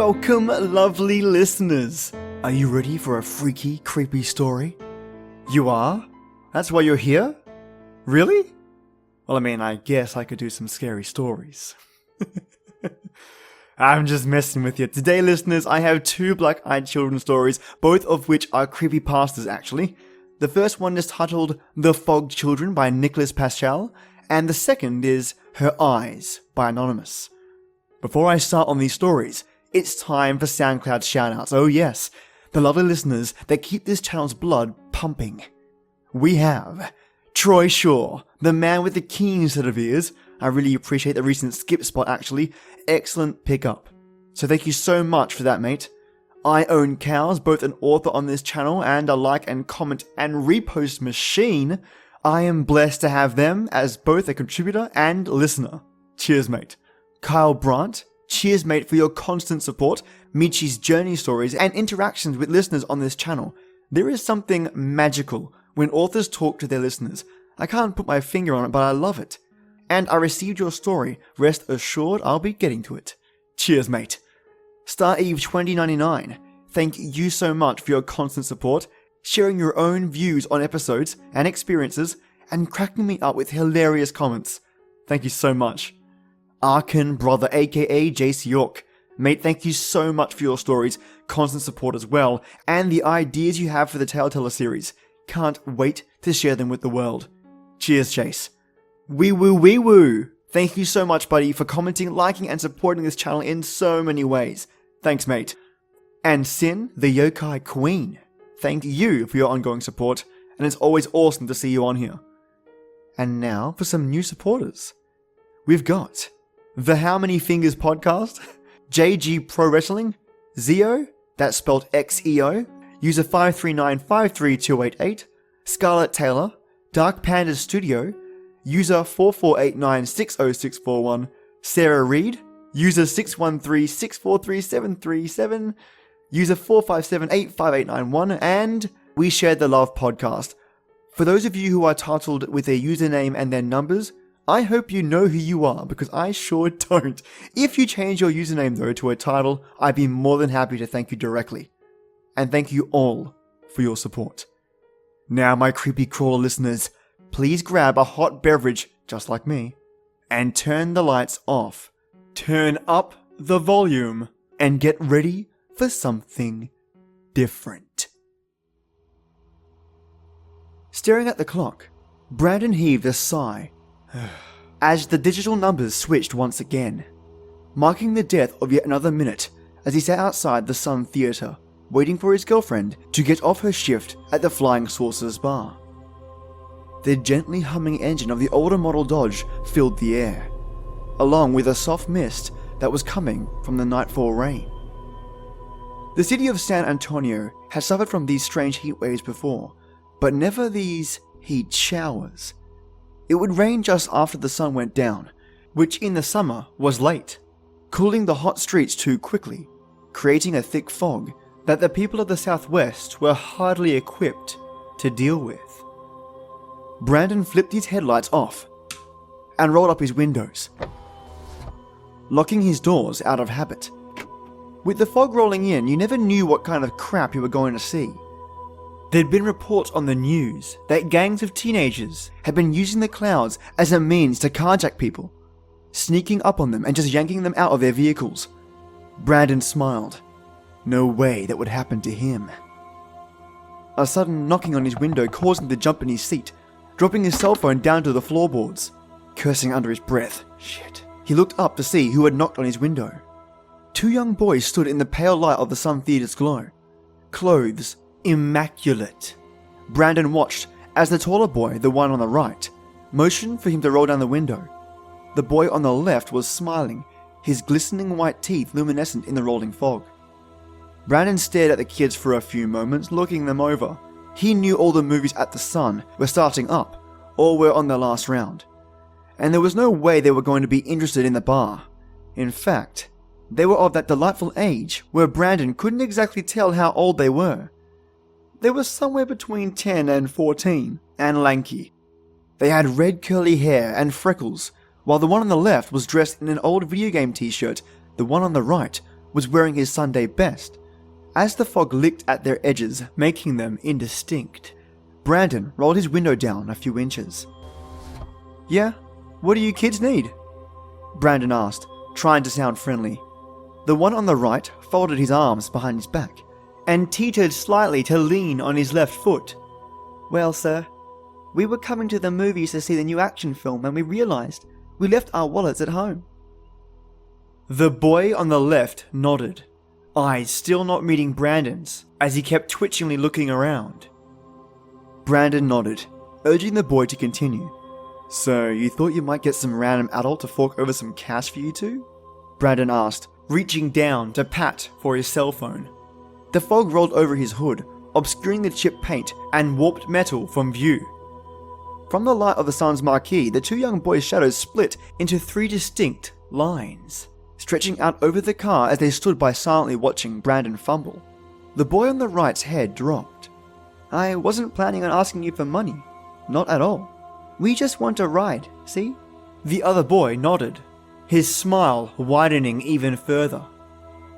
Welcome, lovely listeners. Are you ready for a freaky, creepy story? You are? That's why you're here? Really? Well, I guess I could do some scary stories. I'm just messing with you. Today, listeners, I have two black-eyed children stories, both of which are creepypastas, actually. The first one is titled The Fogged Children by Nicholas Paschall, and the second is Her Eyes by Anonymous. Before I start on these stories, it's time for SoundCloud shoutouts. Oh yes, the lovely listeners that keep this channel's blood pumping. We have Troy Shaw, the man with the keen set of ears. I really appreciate the recent skip spot, actually. Excellent pickup. So thank you so much for that, mate. I Own Cows, both an author on this channel and a like and comment and repost machine. I am blessed to have them as both a contributor and listener. Cheers, mate. Kyle Brandt, cheers, mate, for your constant support, Michi's journey stories, and interactions with listeners on this channel. There is something magical when authors talk to their listeners. I can't put my finger on it, but I love it. And I received your story. Rest assured I'll be getting to it. Cheers, mate. Star Eve 2099, thank you so much for your constant support, sharing your own views on episodes and experiences, and cracking me up with hilarious comments. Thank you so much. Arkin Brother, aka Jace York. Mate, thank you so much for your stories, constant support as well, and the ideas you have for the Tellteller series. Can't wait to share them with the world. Cheers, Jace. Wee woo wee woo. Thank you so much, buddy, for commenting, liking, and supporting this channel in so many ways. Thanks, mate. And Sin, the Yokai Queen. Thank you for your ongoing support, and it's always awesome to see you on here. And now for some new supporters. We've got the How Many Fingers Podcast, JG Pro Wrestling, Zeo, that's spelled XEO, user 539532888, Scarlett Taylor, Dark Panda Studio, user 4489600641, Sarah Reed, user 613643737, user 457858891, and We Shared the Love Podcast. For those of you who are titled with their username and their numbers, I hope you know who you are, because I sure don't. If you change your username though to a title, I'd be more than happy to thank you directly. And thank you all for your support. Now, my creepy crawler listeners, please grab a hot beverage, just like me, and turn the lights off. Turn up the volume and get ready for something different. Staring at the clock, Brandon heaved a sigh as the digital numbers switched once again, marking the death of yet another minute as he sat outside the Sun Theatre, waiting for his girlfriend to get off her shift at the Flying Saucers bar. The gently humming engine of the older model Dodge filled the air, along with a soft mist that was coming from the nightfall rain. The city of San Antonio had suffered from these strange heat waves before, but never these heat showers. It would rain just after the sun went down, which in the summer was late, cooling the hot streets too quickly, creating a thick fog that the people of the Southwest were hardly equipped to deal with. Brandon flipped his headlights off and rolled up his windows, locking his doors out of habit. With the fog rolling in, you never knew what kind of crap you were going to see. There'd been reports on the news that gangs of teenagers had been using the clouds as a means to carjack people, sneaking up on them and just yanking them out of their vehicles. Brandon smiled. No way that would happen to him. A sudden knocking on his window caused him to jump in his seat, dropping his cell phone down to the floorboards, cursing under his breath. Shit. He looked up to see who had knocked on his window. Two young boys stood in the pale light of the Sun Theatre's glow, clothes immaculate. Brandon watched as the taller boy, the one on the right, motioned for him to roll down the window. The boy on the left was smiling, his glistening white teeth luminescent in the rolling fog. Brandon stared at the kids for a few moments, looking them over. He knew all the movies at the Sun were starting up, or were on their last round, and there was no way they were going to be interested in the bar. In fact, they were of that delightful age where Brandon couldn't exactly tell how old they were. They were somewhere between 10 and 14, and lanky. They had red curly hair and freckles, while the one on the left was dressed in an old video game t-shirt. The one on the right was wearing his Sunday best, as the fog licked at their edges, making them indistinct. Brandon rolled his window down a few inches. "Yeah, what do you kids need?" Brandon asked, trying to sound friendly. The one on the right folded his arms behind his back and teetered slightly to lean on his left foot. "Well, sir, we were coming to the movies to see the new action film and we realized we left our wallets at home." The boy on the left nodded, eyes still not meeting Brandon's as he kept twitchingly looking around. Brandon nodded, urging the boy to continue. "So, you thought you might get some random adult to fork over some cash for you two?" Brandon asked, reaching down to pat for his cell phone. The fog rolled over his hood, obscuring the chipped paint and warped metal from view. From the light of the sun's marquee, the two young boys' shadows split into 3 distinct lines, stretching out over the car as they stood by silently watching Brandon fumble. The boy on the right's head dropped. "I wasn't planning on asking you for money. Not at all. We just want a ride, see?" The other boy nodded, his smile widening even further.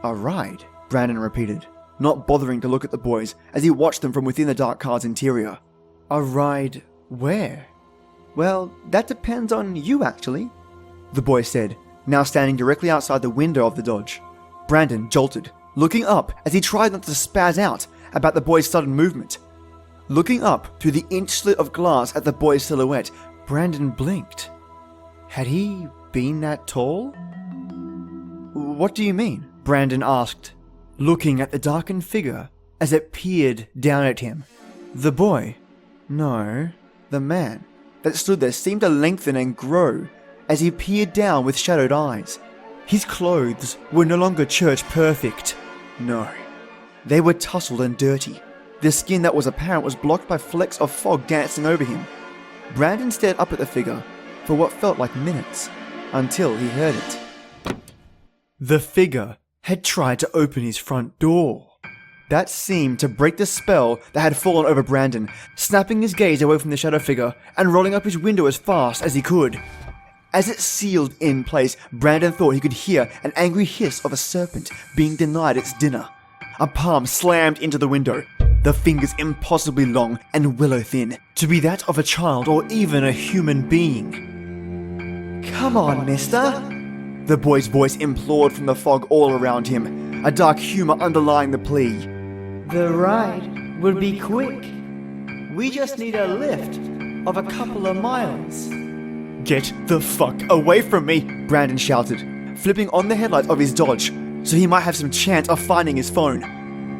"A ride?" Brandon repeated, not bothering to look at the boys as he watched them from within the dark car's interior. "A ride where?" "Well, that depends on you, actually," the boy said, now standing directly outside the window of the Dodge. Brandon jolted, looking up as he tried not to spaz out about the boy's sudden movement. Looking up through the inch slit of glass at the boy's silhouette, Brandon blinked. Had he been that tall? "What do you mean?" Brandon asked, looking at the darkened figure as it peered down at him. The boy, no, the man that stood there seemed to lengthen and grow as he peered down with shadowed eyes. His clothes were no longer church perfect. No, they were tousled and dirty. The skin that was apparent was blocked by flecks of fog dancing over him. Brandon stared up at the figure for what felt like minutes, until he heard it. The figure had tried to open his front door. That seemed to break the spell that had fallen over Brandon, snapping his gaze away from the shadow figure and rolling up his window as fast as he could. As it sealed in place, Brandon thought he could hear an angry hiss of a serpent being denied its dinner. A palm slammed into the window, the fingers impossibly long and willow-thin, to be that of a child or even a human being. "Come on, mister," the boy's voice implored from the fog all around him, a dark humor underlying the plea. "The ride will be quick. We just need a lift of a couple of miles." "Get the fuck away from me," Brandon shouted, flipping on the headlights of his Dodge so he might have some chance of finding his phone.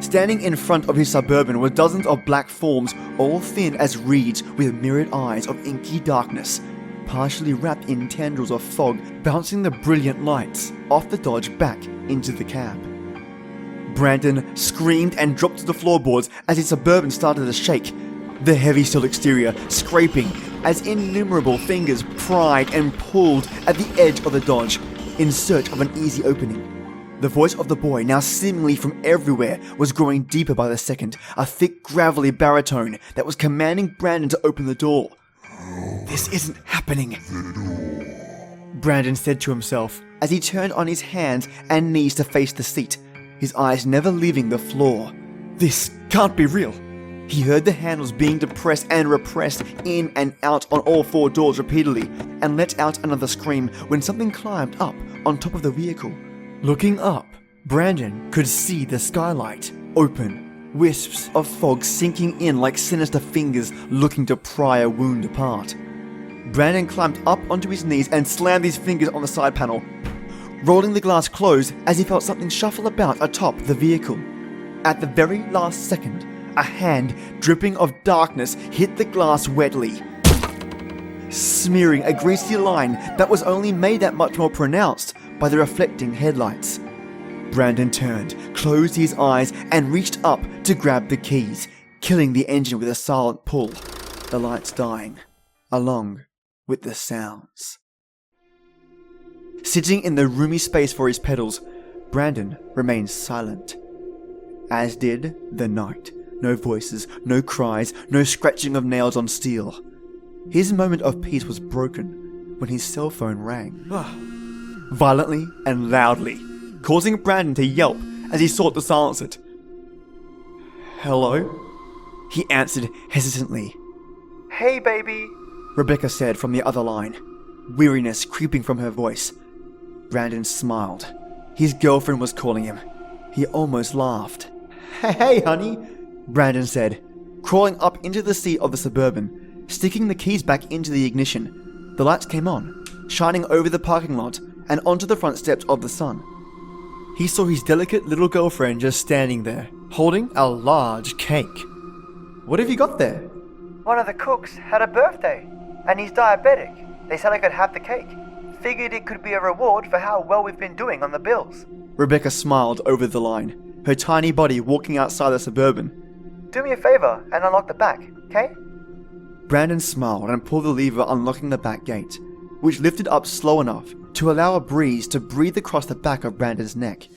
Standing in front of his Suburban were dozens of black forms, all thin as reeds with mirrored eyes of inky darkness, partially wrapped in tendrils of fog, bouncing the brilliant lights off the Dodge back into the cab. Brandon screamed and dropped to the floorboards as his Suburban started to shake, the heavy steel exterior scraping as innumerable fingers pried and pulled at the edge of the Dodge in search of an easy opening. The voice of the boy, now seemingly from everywhere, was growing deeper by the second, a thick, gravelly baritone that was commanding Brandon to open the door. "This isn't happening," Brandon said to himself as he turned on his hands and knees to face the seat, his eyes never leaving the floor. "This can't be real." He heard the handles being depressed and repressed in and out on all 4 doors repeatedly, and let out another scream when something climbed up on top of the vehicle. Looking up, Brandon could see the skylight open, wisps of fog sinking in like sinister fingers looking to pry a wound apart. Brandon climbed up onto his knees and slammed his fingers on the side panel, rolling the glass closed as he felt something shuffle about atop the vehicle. At the very last second, a hand dripping of darkness hit the glass wetly, smearing a greasy line that was only made that much more pronounced by the reflecting headlights. Brandon turned, closed his eyes, and reached up to grab the keys, killing the engine with a silent pull, the lights dying, along with the sounds. Sitting in the roomy space for his pedals, Brandon remained silent, as did the night. No voices, no cries, no scratching of nails on steel. His moment of peace was broken when his cell phone rang. Violently and loudly. causing Brandon to yelp as he sought to silence it. "Hello?" he answered hesitantly. "Hey, baby," Rebecca said from the other line, weariness creeping from her voice. Brandon smiled. His girlfriend was calling him. He almost laughed. "Hey, honey," Brandon said, crawling up into the seat of the Suburban, sticking the keys back into the ignition. The lights came on, shining over the parking lot and onto the front steps of the Sun. He saw his delicate little girlfriend just standing there, holding a large cake. "What have you got there?" "One of the cooks had a birthday, and he's diabetic. They said I could have the cake. Figured it could be a reward for how well we've been doing on the bills." Rebecca smiled over the line, her tiny body walking outside the Suburban. "Do me a favor and unlock the back, okay?" Brandon smiled and pulled the lever unlocking the back gate, which lifted up slow enough to allow a breeze to breathe across the back of Brandon's neck.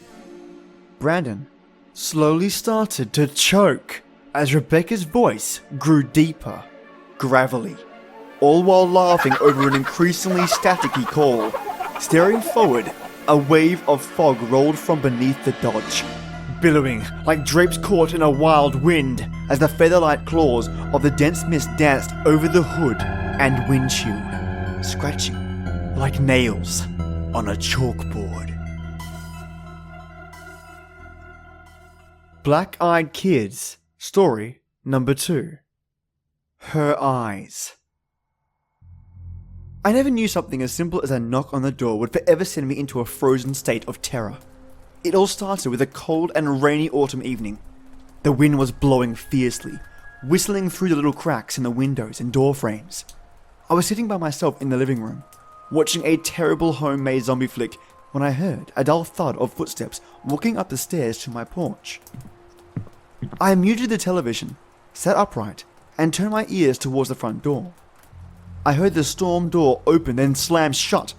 Brandon slowly started to choke as Rebecca's voice grew deeper, gravelly, all while laughing over an increasingly staticky call. Staring forward, a wave of fog rolled from beneath the Dodge, billowing like drapes caught in a wild wind as the feather-light claws of the dense mist danced over the hood and windshield, scratching like nails on a chalkboard. Black-Eyed Kids, story number 2. Her eyes. I never knew something as simple as a knock on the door would forever send me into a frozen state of terror. It all started with a cold and rainy autumn evening. The wind was blowing fiercely, whistling through the little cracks in the windows and door frames. I was sitting by myself in the living room, watching a terrible homemade zombie flick when I heard a dull thud of footsteps walking up the stairs to my porch. I muted the television, sat upright, and turned my ears towards the front door. I heard the storm door open then slam shut.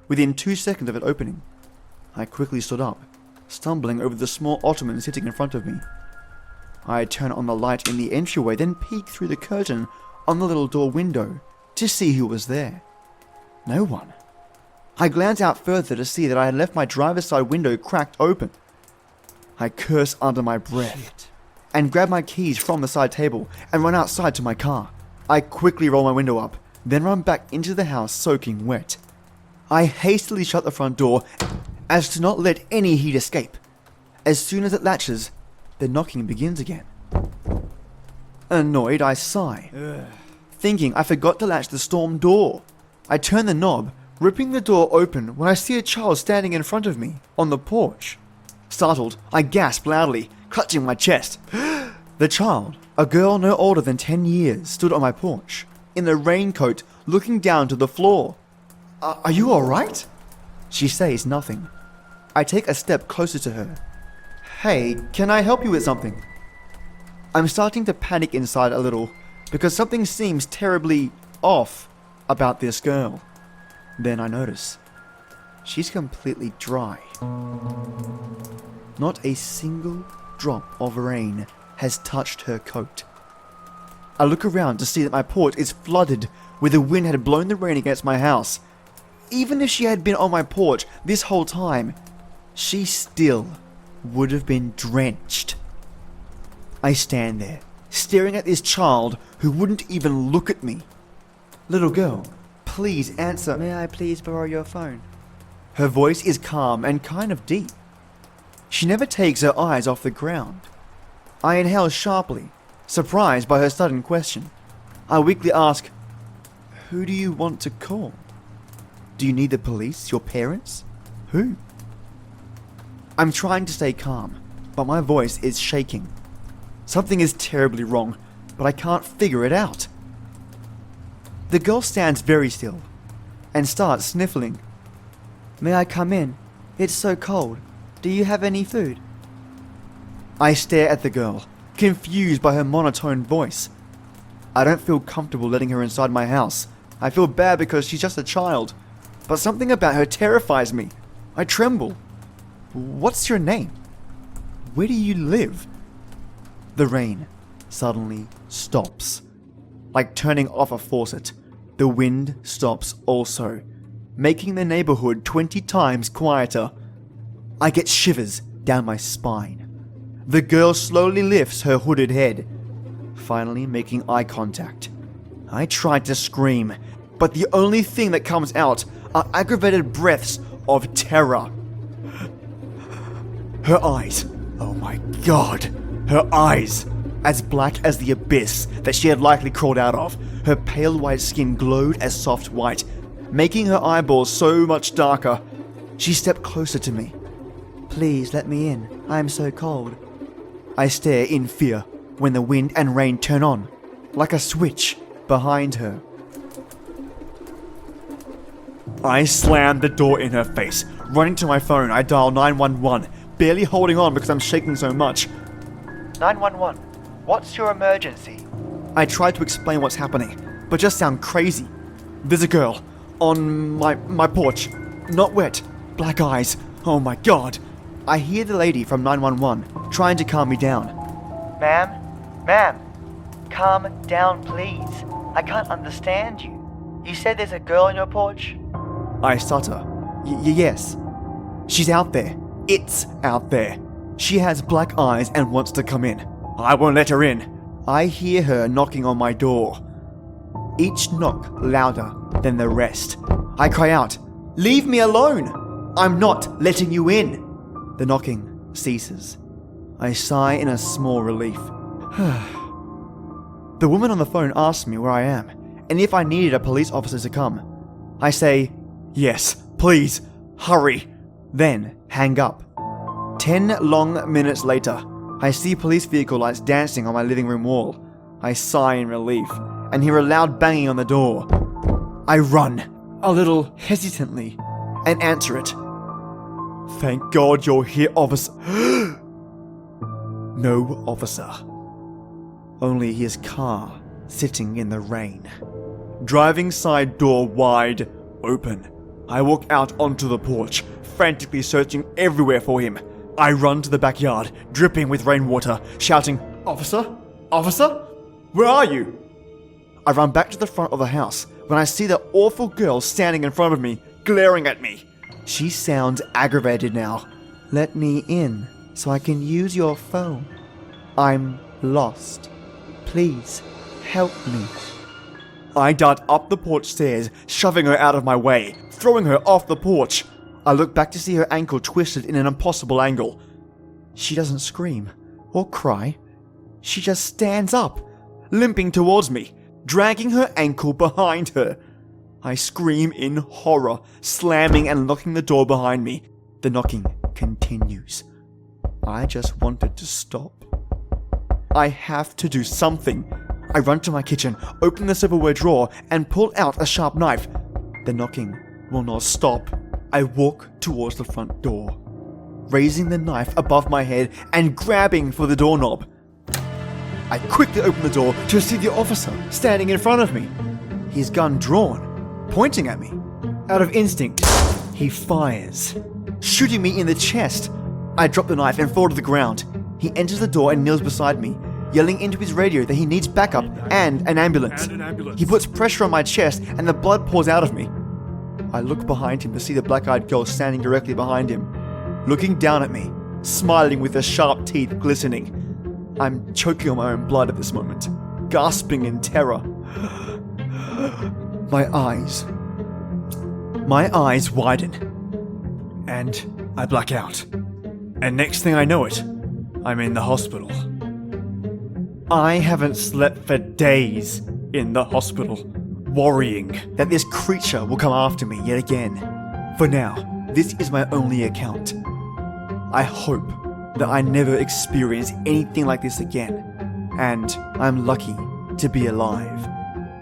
Within 2 seconds of it opening, I quickly stood up, stumbling over the small ottoman sitting in front of me. I turned on the light in the entryway, then peeked through the curtain on the little door window to see who was there. No one. I glanced out further to see that I had left my driver's side window cracked open. I cursed under my breath and grabbed my keys from the side table and ran outside to my car. I quickly rolled my window up, then ran back into the house soaking wet. I hastily shut the front door as to not let any heat escape. As soon as it latches, the knocking begins again. Annoyed, I sigh, thinking I forgot to latch the storm door. I turn the knob, ripping the door open when I see a child standing in front of me on the porch. Startled, I gasp loudly, clutching my chest. The child, a girl no older than 10 years, stood on my porch, in a raincoat, looking down to the floor. Are you alright? She says nothing. I take a step closer to her. Hey, can I help you with something? I'm starting to panic inside a little, because something seems terribly off about this girl. Then I notice she's completely dry. Not a single drop of rain has touched her coat. I look around to see that my porch is flooded where the wind had blown the rain against my house. Even if she had been on my porch this whole time, she still would have been drenched. I stand there, staring at this child who wouldn't even look at me. Little girl, please answer. May I please borrow your phone? Her voice is calm and kind of deep. She never takes her eyes off the ground. I inhale sharply, surprised by her sudden question. I weakly ask, who do you want to call? Do you need the police, your parents? Who? I'm trying to stay calm, but my voice is shaking. Something is terribly wrong, but I can't figure it out. The girl stands very still and starts sniffling. May I come in? It's so cold. Do you have any food? I stare at the girl, confused by her monotone voice. I don't feel comfortable letting her inside my house. I feel bad because she's just a child, but something about her terrifies me. I tremble. What's your name? Where do you live? The rain suddenly stops. Like turning off a faucet, the wind stops also, making the neighborhood 20 times quieter. I get shivers down my spine. The girl slowly lifts her hooded head, finally making eye contact. I tried to scream, but the only thing that comes out are aggravated breaths of terror. Her eyes, oh my god, her eyes, as black as the abyss that she had likely crawled out of. Her pale white skin glowed as soft white, making her eyeballs so much darker. She stepped closer to me. Please let me in, I am so cold. I stare in fear when the wind and rain turn on, like a switch, behind her. I slam the door in her face. Running to my phone, I dial 911, barely holding on because I'm shaking so much. 911, what's your emergency? I try to explain what's happening, but just sound crazy. There's a girl on my porch, not wet, black eyes, oh my god. I hear the lady from 911 trying to calm me down. Ma'am, calm down please. I can't understand you. You said there's a girl on your porch? I stutter. Yes. She's out there. It's out there. She has black eyes and wants to come in. I won't let her in. I hear her knocking on my door. Each knock louder than the rest. I cry out, "Leave me alone! I'm not letting you in!" The knocking ceases. I sigh in a small relief. The woman on the phone asks me where I am and if I needed a police officer to come. I say, "Yes, please, hurry," then hang up. 10 long minutes later, I see police vehicle lights dancing on my living room wall. I sigh in relief and hear a loud banging on the door. I run, a little hesitantly, and answer it. "Thank God you're here, officer." No officer. Only his car sitting in the rain. Driving side door wide open. I walk out onto the porch, frantically searching everywhere for him. I run to the backyard, dripping with rainwater, shouting, "Officer? Officer? Where are you?" I run back to the front of the house when I see the awful girl standing in front of me, glaring at me. She sounds aggravated now. "Let me in so I can use your phone. I'm lost. Please help me." I dart up the porch stairs, shoving her out of my way, throwing her off the porch. I look back to see her ankle twisted in an impossible angle. She doesn't scream or cry. She just stands up, limping towards me, dragging her ankle behind her. I scream in horror, slamming and locking the door behind me. The knocking continues. I just want it to stop. I have to do something. I run to my kitchen, open the silverware drawer, and pull out a sharp knife. The knocking will not stop. I walk towards the front door, raising the knife above my head and grabbing for the doorknob. I quickly open the door to see the officer standing in front of me, his gun drawn, pointing at me. Out of instinct, he fires, shooting me in the chest. I drop the knife and fall to the ground. He enters the door and kneels beside me, yelling into his radio that he needs backup and an ambulance. He puts pressure on my chest and the blood pours out of me. I look behind him to see the black-eyed girl standing directly behind him, looking down at me, smiling with her sharp teeth glistening. I'm choking on my own blood at this moment, gasping in terror. My eyes widen, and I black out. And next thing I know it, I'm in the hospital. I haven't slept for days in the hospital, worrying that this creature will come after me yet again. For now, this is my only account. I hope that I never experience anything like this again, and I'm lucky to be alive.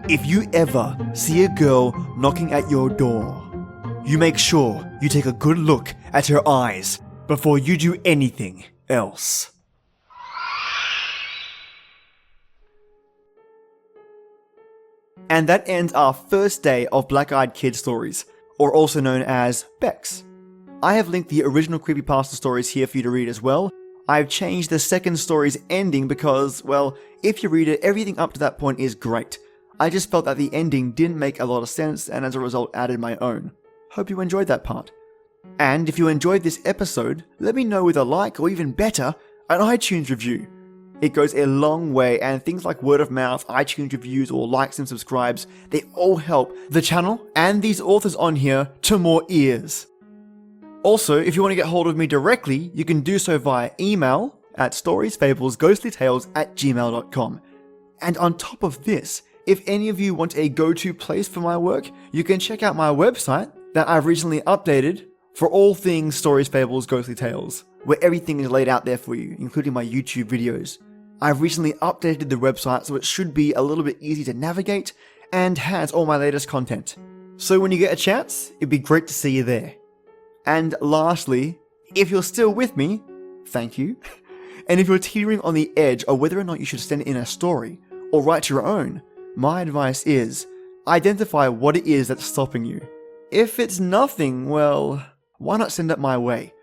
If you ever see a girl knocking at your door, you make sure you take a good look at her eyes before you do anything else. And that ends our first day of Black-Eyed Kid stories, or also known as Bex. I have linked the original CreepyPasta stories here for you to read as well. I've changed the second story's ending because, well, if you read it, everything up to that point is great. I just felt that the ending didn't make a lot of sense and as a result added my own. Hope you enjoyed that part. And if you enjoyed this episode, let me know with a like, or even better, an iTunes review. It goes a long way, and things like word of mouth, iTunes reviews, or likes and subscribes, they all help the channel and these authors on here to more ears. Also, if you want to get hold of me directly, you can do so via email at storiesfablesghostlytales@gmail.com. And on top of this, if any of you want a go-to place for my work, you can check out my website that I've recently updated for all things Stories, Fables, Ghostly Tales, where everything is laid out there for you, including my YouTube videos. I've recently updated the website so it should be a little bit easy to navigate and has all my latest content. So when you get a chance, it'd be great to see you there. And lastly, if you're still with me, thank you. And if you're teetering on the edge of whether or not you should send in a story or write your own, my advice is identify what it is that's stopping you. If it's nothing, well, why not send it my way?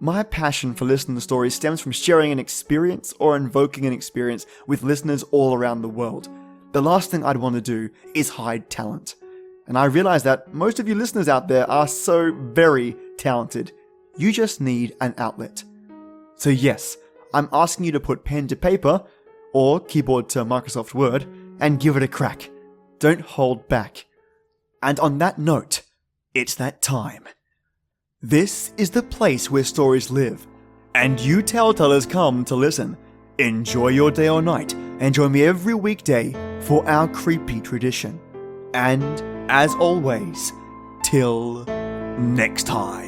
My passion for listening to stories stems from sharing an experience or invoking an experience with listeners all around the world. The last thing I'd want to do is hide talent. And I realize that most of you listeners out there are so very talented. You just need an outlet. So yes, I'm asking you to put pen to paper, or keyboard to Microsoft Word, and give it a crack. Don't hold back. And on that note, it's that time. This is the place where stories live, and you telltellers come to listen. Enjoy your day or night, and join me every weekday for our creepy tradition. And, as always, till next time.